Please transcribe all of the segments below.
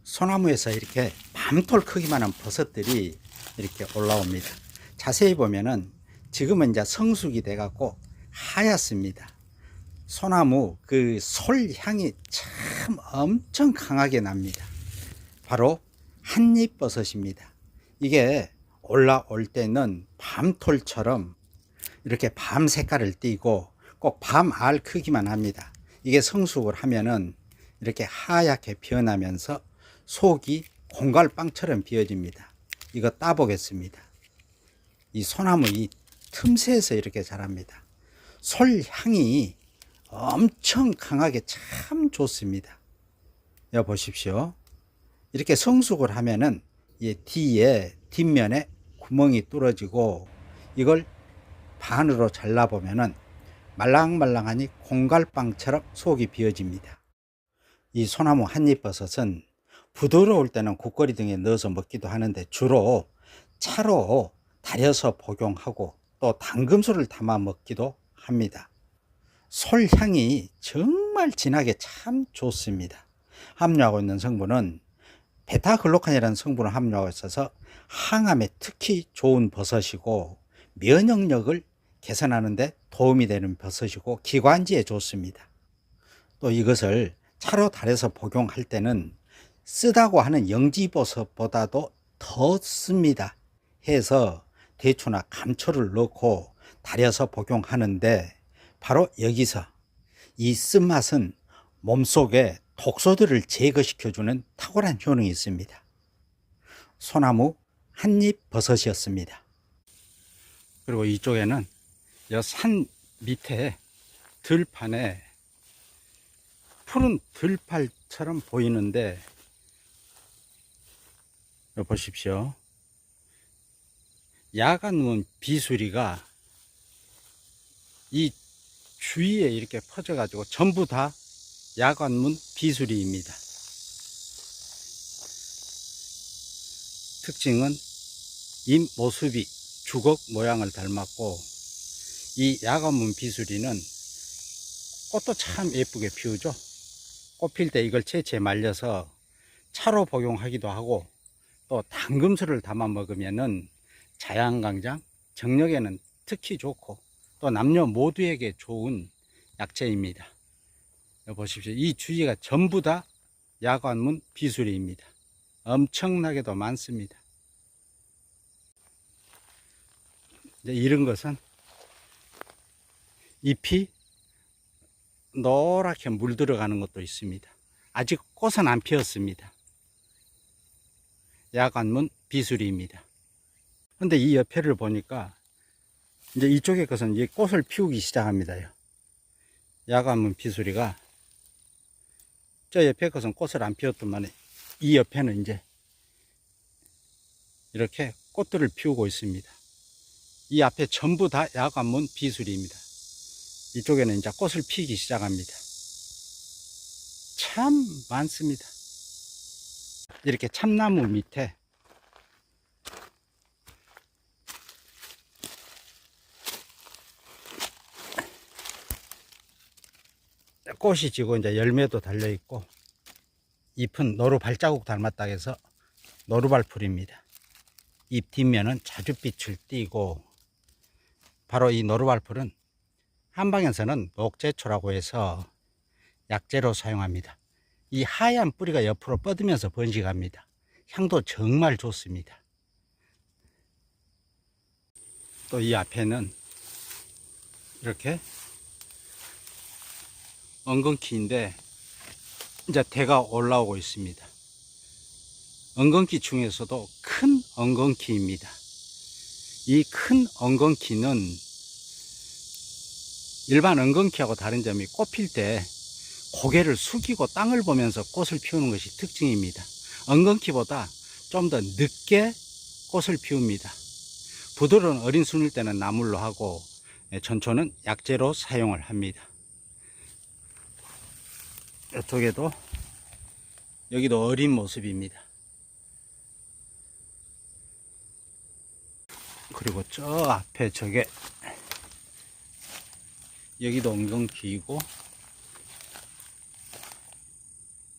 소나무에서 이렇게 밤톨 크기만한 버섯들이 이렇게 올라옵니다. 자세히 보면은 지금은 이제 성숙이 돼 갖고 하얗습니다. 소나무 그 솔향이 참 엄청 강하게 납니다. 바로 한잎버섯입니다. 이게 올라올 때는 밤톨처럼 이렇게 밤 색깔을 띠고 꼭 밤알 크기만 합니다. 이게 성숙을 하면은 이렇게 하얗게 변하면서 속이 공갈빵처럼 비어집니다. 이거 따보겠습니다. 이 소나무 이 틈새에서 이렇게 자랍니다. 솔향이 엄청 강하게 참 좋습니다. 여기 보십시오. 이렇게 성숙을 하면은 이 뒤에 뒷면에 구멍이 뚫어지고 이걸 반으로 잘라보면은 말랑말랑하니 콩갈빵처럼 속이 비어집니다. 이 소나무 한잎버섯은 부드러울 때는 국거리 등에 넣어서 먹기도 하는데 주로 차로 달여서 복용하고 또 당금술을 담아 먹기도 합니다. 솔향이 정말 진하게 참 좋습니다. 함유하고 있는 성분은 베타글루칸이라는 성분을 함유하고 있어서 항암에 특히 좋은 버섯이고 면역력을 개선하는 데 도움이 되는 버섯이고 기관지에 좋습니다. 또 이것을 차로 달여서 복용할 때는 쓰다고 하는 영지버섯보다도 더 씁니다. 해서 대추나 감초를 넣고 달여서 복용하는데 바로 여기서 이 쓴맛은 몸속에 독소들을 제거시켜주는 탁월한 효능이 있습니다. 소나무 한잎버섯이었습니다. 그리고 이쪽에는 이 산 밑에 들판에 푸른 들판처럼 보이는데 여기 보십시오. 야간문 비수리가 이 주위에 이렇게 퍼져 가지고 전부 다 야간문 비수리입니다. 특징은 잎 모습이 주걱 모양을 닮았고 이 야간문 비수리는 꽃도 참 예쁘게 피우죠. 꽃 필 때 이걸 채채 말려서 차로 복용하기도 하고 또 당금술을 담아 먹으면은 자양강장, 정력에는 특히 좋고 또 남녀 모두에게 좋은 약재입니다. 여기 보십시오. 이 주위가 전부 다 야간문 비수리입니다. 엄청나게도 많습니다. 이제 이런 것은 잎이 노랗게 물들어가는 것도 있습니다. 아직 꽃은 안 피었습니다. 야간문 비수리입니다. 근데 이 옆에를 보니까 이제 이쪽에 것은 이제 꽃을 피우기 시작합니다. 야간문 비수리가 저 옆에 것은 꽃을 안 피웠더만 이 옆에는 이제 이렇게 꽃들을 피우고 있습니다. 이 앞에 전부 다 야간문 비수리입니다. 이쪽에는 이제 꽃을 피우기 시작합니다. 참 많습니다. 이렇게 참나무 밑에 꽃이 지고 이제 열매도 달려 있고 잎은 노루 발자국 닮았다 해서 노루발풀입니다. 잎 뒷면은 자줏빛을 띠고 바로 이 노루발풀은 한방에서는 녹제초라고 해서 약재로 사용합니다. 이 하얀 뿌리가 옆으로 뻗으면서 번식합니다. 향도 정말 좋습니다. 또 이 앞에는 이렇게 엉겅퀴인데 이제 대가 올라오고 있습니다. 엉겅퀴 중에서도 큰 엉겅퀴입니다. 이 큰 엉겅퀴는 일반 엉겅퀴하고 다른 점이 꽃 필 때 고개를 숙이고 땅을 보면서 꽃을 피우는 것이 특징입니다. 엉겅퀴보다 좀 더 늦게 꽃을 피웁니다. 부드러운 어린 순일 때는 나물로 하고 전초는 약재로 사용을 합니다. 이쪽에도 여기도 어린 모습입니다. 그리고 저 앞에 저게 여기도 엉겅퀴이고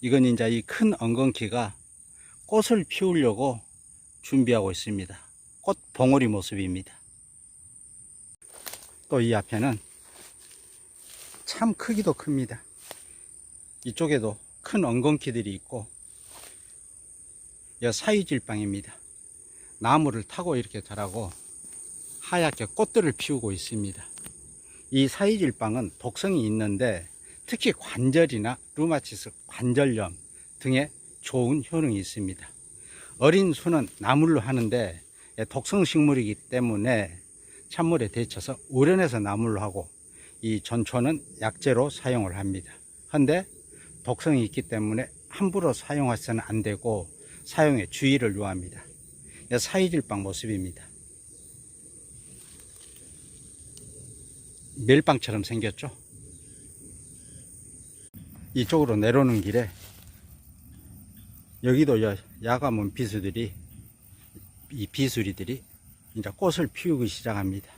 이건 이제 이 큰 엉겅퀴가 꽃을 피우려고 준비하고 있습니다. 꽃 봉오리 모습입니다. 또 이 앞에는 참 크기도 큽니다. 이쪽에도 큰 엉겅퀴들이 있고, 이 사유질방입니다. 나무를 타고 이렇게 자라고 하얗게 꽃들을 피우고 있습니다. 이 사유질방은 독성이 있는데 특히 관절이나 류마티스 관절염 등에 좋은 효능이 있습니다. 어린 수는 나물로 하는데 독성 식물이기 때문에 찬물에 데쳐서 우려내서 나물로 하고, 이 전초는 약재로 사용을 합니다. 그런데 독성이 있기 때문에 함부로 사용해서는 안 되고 사용에 주의를 요합니다. 사유질방 모습입니다. 멜빵처럼 생겼죠. 이쪽으로 내려오는 길에 여기도 야가문 비수들이, 이 비수리들이 이제 꽃을 피우기 시작합니다.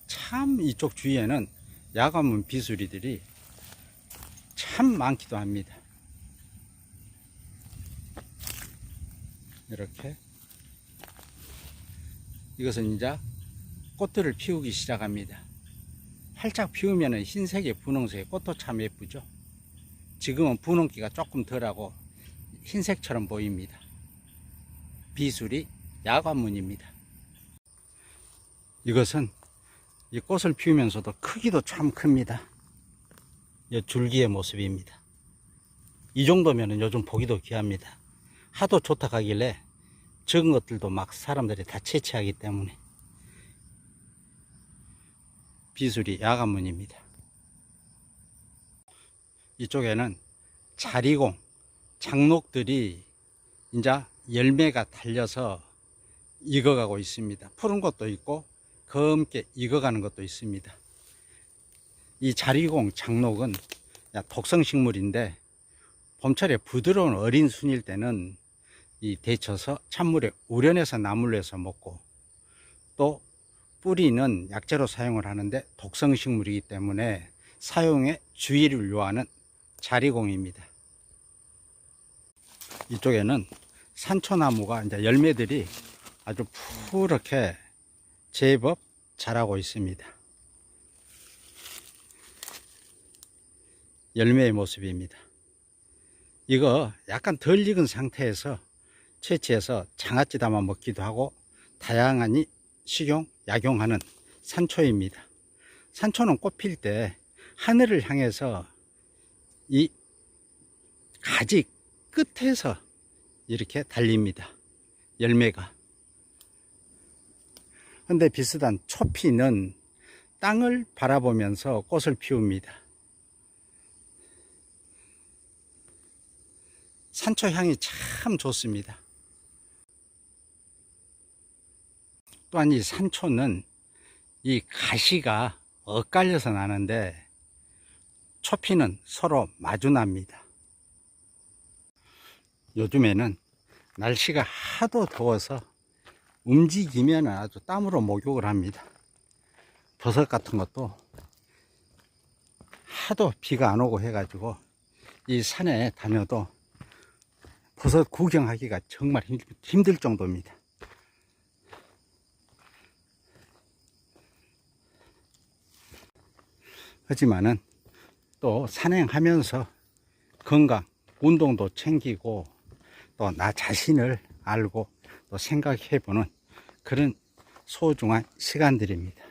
참 이쪽 주위에는 야가문 비수리들이 참 많기도 합니다. 이렇게 이것은 이제 꽃들을 피우기 시작합니다. 활짝 피우면 흰색의 분홍색의 꽃도 참 예쁘죠. 지금은 분홍기가 조금 덜하고 흰색처럼 보입니다. 비수리 야관문입니다. 이것은 이 꽃을 피우면서도 크기도 참 큽니다. 이 줄기의 모습입니다. 이 정도면 요즘 보기도 귀합니다. 하도 좋다 가길래 적은 것들도 막 사람들이 다 채취하기 때문에. 비수리 야관문입니다. 이쪽에는 자리공, 장록들이 이제 열매가 달려서 익어가고 있습니다. 푸른 것도 있고 검게 익어가는 것도 있습니다. 이 자리공, 장록은 독성식물인데 봄철에 부드러운 어린 순일 때는 이 데쳐서 찬물에 우려내서 나물로 해서 먹고, 또 뿌리는 약재로 사용을 하는데 독성식물이기 때문에 사용에 주의를 요하는 자리공입니다. 이쪽에는 산초나무가 이제 열매들이 아주 푸르게 제법 자라고 있습니다. 열매의 모습입니다. 이거 약간 덜 익은 상태에서 채취해서 장아찌 담아 먹기도 하고 다양한 식용, 약용하는 산초입니다. 산초는 꽃 필 때 하늘을 향해서 이 가지 끝에서 이렇게 달립니다. 열매가. 근데 비슷한 초피는 땅을 바라보면서 꽃을 피웁니다. 산초 향이 참 좋습니다. 또한 이 산초는 이 가시가 엇갈려서 나는데 초피는 서로 마주납니다. 요즘에는 날씨가 하도 더워서 움직이면 아주 땀으로 목욕을 합니다. 버섯 같은 것도 하도 비가 안 오고 해가지고 이 산에 다녀도 버섯 구경하기가 정말 힘들 정도입니다. 하지만은 또 산행하면서 건강, 운동도 챙기고 또 나 자신을 알고 또 생각해 보는 그런 소중한 시간들입니다.